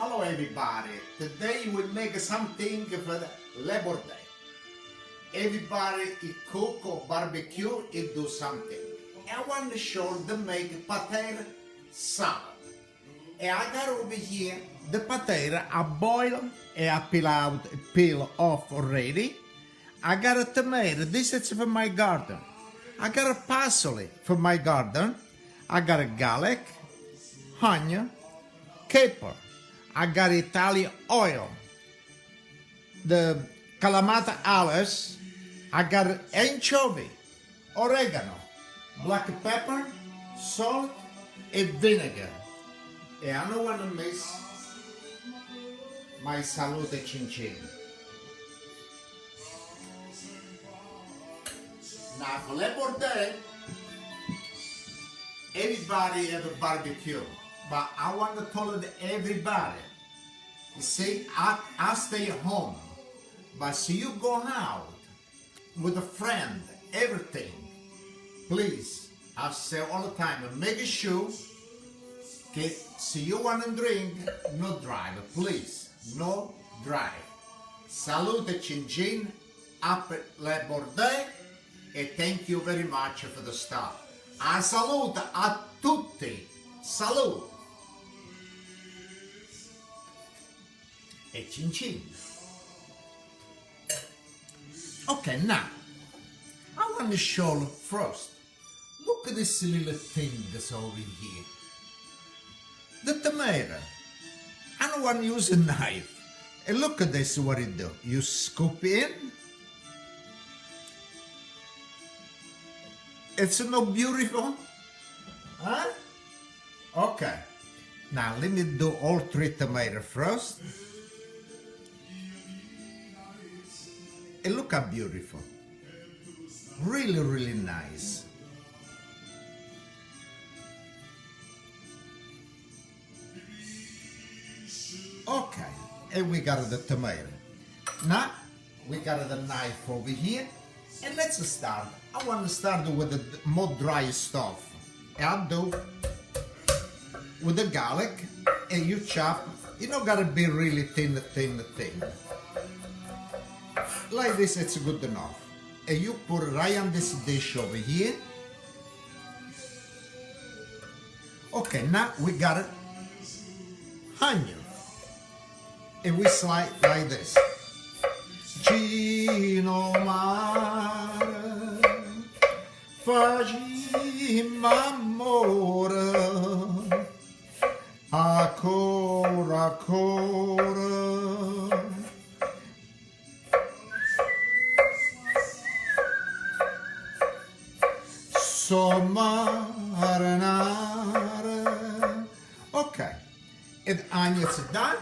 Hello everybody, today we make something for the Labor Day. Everybody cook or barbecue and do something. I want to show them make potato salad. And I got over here the potato I boiled and I peel off already. I got a tomato, this is for my garden. I got a parsley for my garden. I got a garlic, onion, caper. I got Italian oil, the Kalamata olives, I got anchovy, oregano, black pepper, salt, and vinegar. And I don't want to miss my salute chin chin. Now for Labor Day, everybody have a barbecue. But I want to tell everybody, you see, I stay at home, but see you go out with a friend, everything, please, I say all the time, make sure, okay, see you want to drink, no drive, please, no drive. Salute chin chin, happy Labor Day, and thank you very much for the start. I salute a tutti, salute. E chin chin. Okay, now, I want to show first. Look at this little thing that's over here. The tomato. I don't want to use a knife. And look at this, what it do. You scoop in. It's not beautiful? Huh? Okay. Now, let me do all 3 tomatoes first. And look how beautiful. Really, really nice. Okay, and we got the tomato. Now, we got the knife over here. And let's start. I want to start with the more dry stuff. And I'll do with the garlic. And you chop. You don't gotta be really thin. Like this, it's good enough. And you put right on this dish over here. Okay, now we got it. Onion. And we slide like this. Gino mare, facciamo amore, ancora. Marinare. Okay, and the onions are done.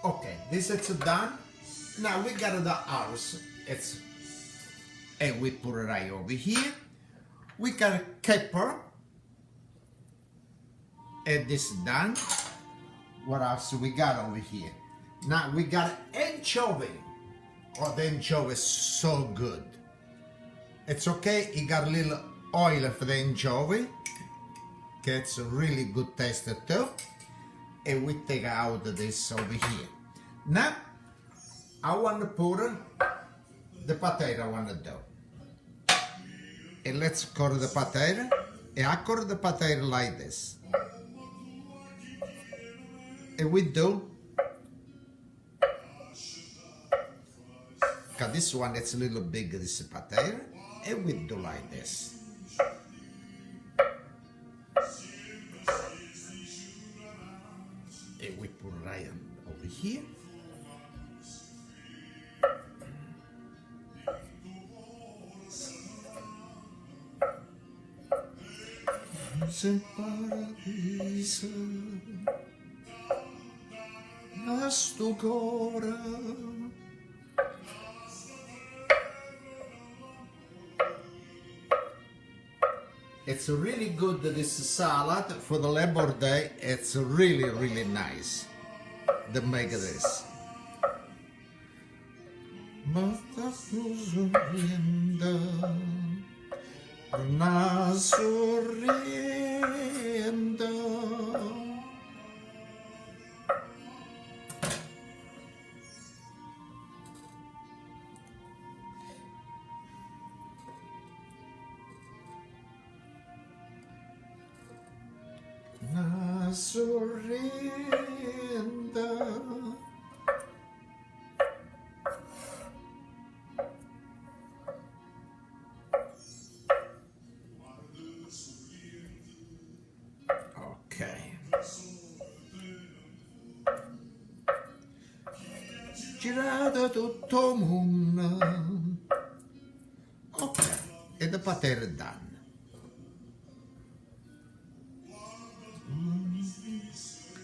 Okay, this is done. Now we got the ours. And we put it right over here. We got a caper. And this is done. What else we got over here? Now we got anchovy. Oh, the anchovy is so good. It's okay, you got a little oil for the anchovy. Gets a really good taste too. And we take out this over here. Now, I want to put the potato I want to do. And let's cut the potato. And I cut the potato like this. And we do, because this one it's a little big, this potato, and we do like this. And we put right over here. In paradiso. Sto cuore. It's really good, this salad for the Labor Day. It's really nice to make this. ma sta sorridendo, una sorridendo. Una sorridendo. Ok. Girato tutto il mondo. Ok. E dopo terra danno.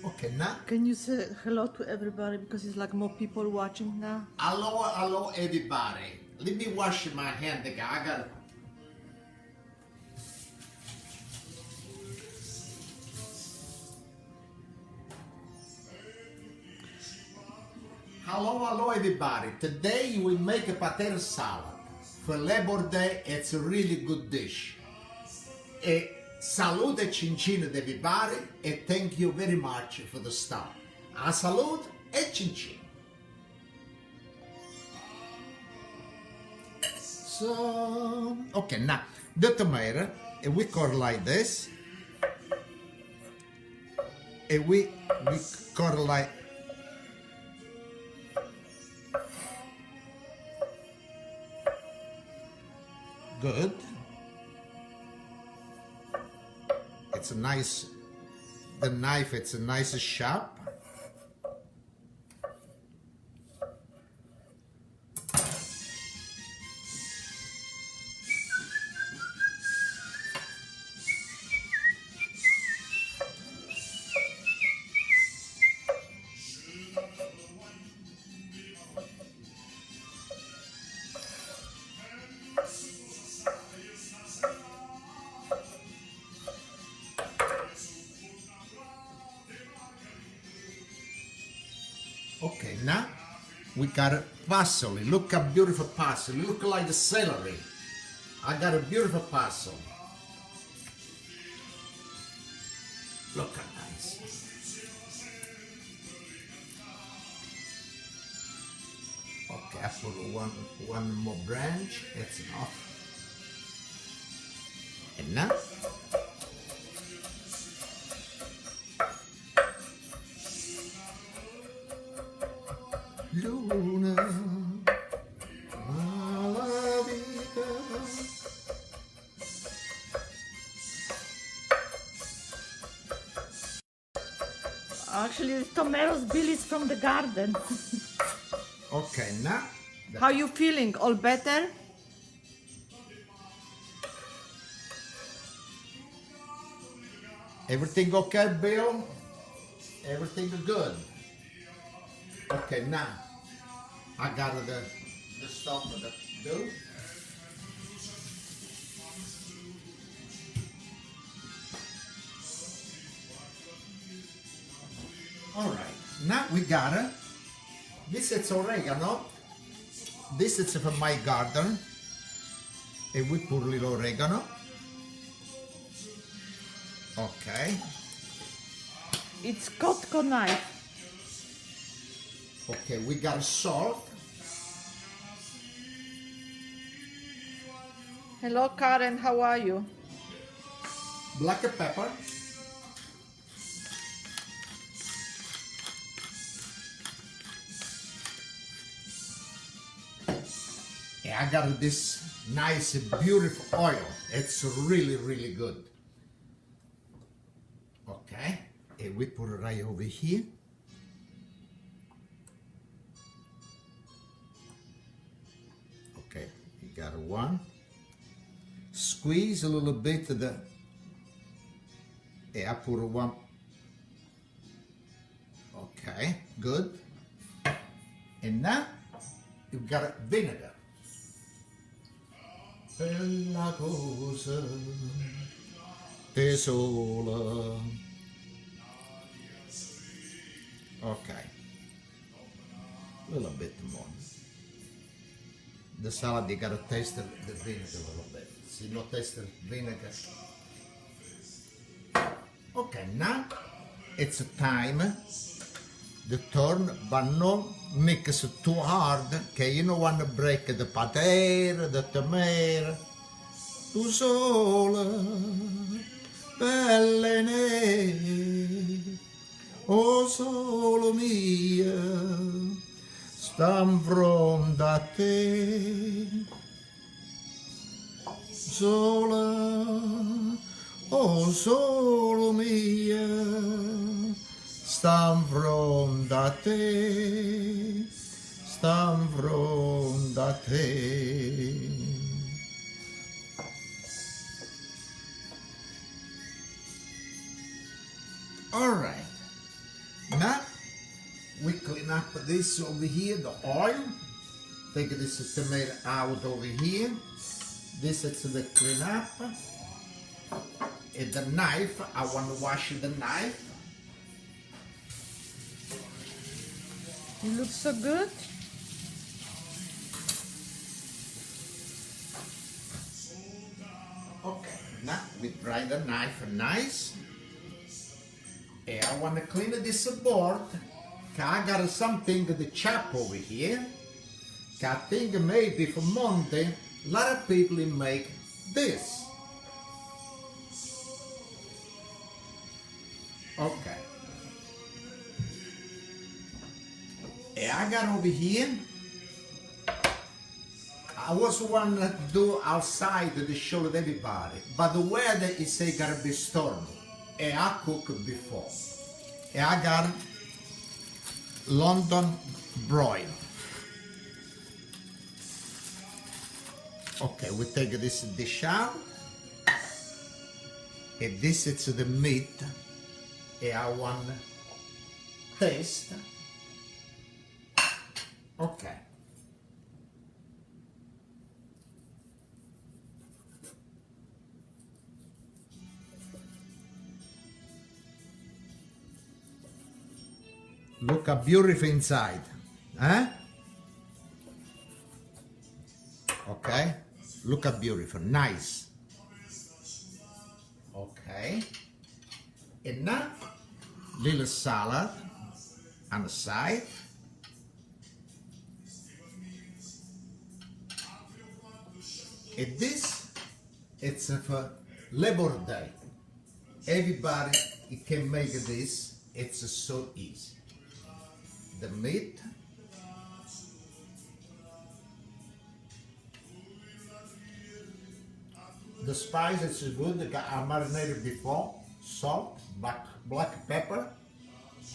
Okay, now. Can you say hello to everybody because it's like more people watching now? Hello, everybody. Let me wash my hand again. I got. Hello, everybody. Today we make a potato salad. For Labor Day, it's a really good dish. E salute cincin everybody e thank you very much for the start. A salute e cincin. So, okay, now the tomato, and we cut like this, and we cut like good. It's a nice, the knife, it's a nice sharp. Okay, now we got a parsley. Look how beautiful parsley. Look like the celery. I got a beautiful parsley. Look how nice. Okay, I put one more branch. That's enough. And now Luna, la vita. Actually, tomatoes Billy's from the garden. Okay, now. How you feeling? All better? Everything okay, Bill? Everything good. Okay, now I got the stuff for the dough. All right, now we got it. This is oregano. This is from my garden, and we put a little oregano. Okay. It's Kotko knife. Okay, we got salt. Hello, Karen. How are you? Black pepper. Yeah, I got this nice, beautiful oil. It's really, really good. Okay, and we put it right over here. Okay, you got one. Squeeze a little bit of the. Yeah, I put one. Okay, good. And now you've got vinegar. Bella cosa tesola. Okay, a little bit more. the salad, you gotta taste the vinegar a little bit. See, not taste the vinegar. Okay, now it's time to turn, but not mix it too hard, okay? You don't want to break the pater, the tomato. Tu sola, belle nere, oh solo mia, stan fronte a te. Sola, oh solo mia, stan fronte a te, stan fronte a te. All right, now we clean up this over here, the oil. Take this tomato out over here. This is the clean up. And the knife, I want to wash the knife. It looks so good. Okay, now we dry the knife nice. And I want to clean this board. I got something to chop over here. I think maybe for Monday, a lot of people make this. Okay. And I got over here. I was want to do outside to show everybody, but the weather is say gonna be stormy. And I cooked before. And I got London broil. Okay, we take this dish out. And this is the meat. And I want taste. Okay. Look how beautiful inside, huh? Okay, look how beautiful, nice. Okay, and now little salad on the side. And this, it's for Labor Day. Everybody can make this. It's so easy. The meat, the spices is good. I marinated before. Salt, black pepper,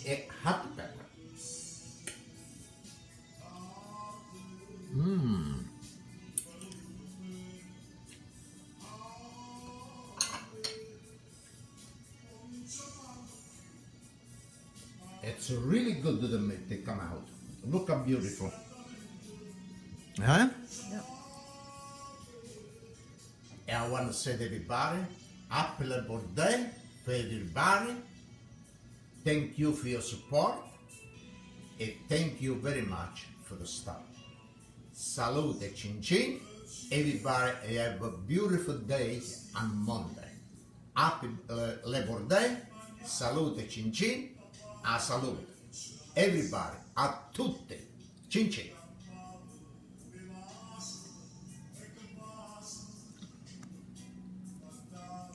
and hot pepper. It's really good, the meat they come out. Look how beautiful. Huh? Yeah. And I want to say to everybody, happy Labor Day for everybody. Thank you for your support. And thank you very much for the stuff. Salute, chin chin. Everybody have a beautiful day on Monday. Happy Labor Day. Salute, chin cin. A salute. Everybody, a tutti. Cin cin.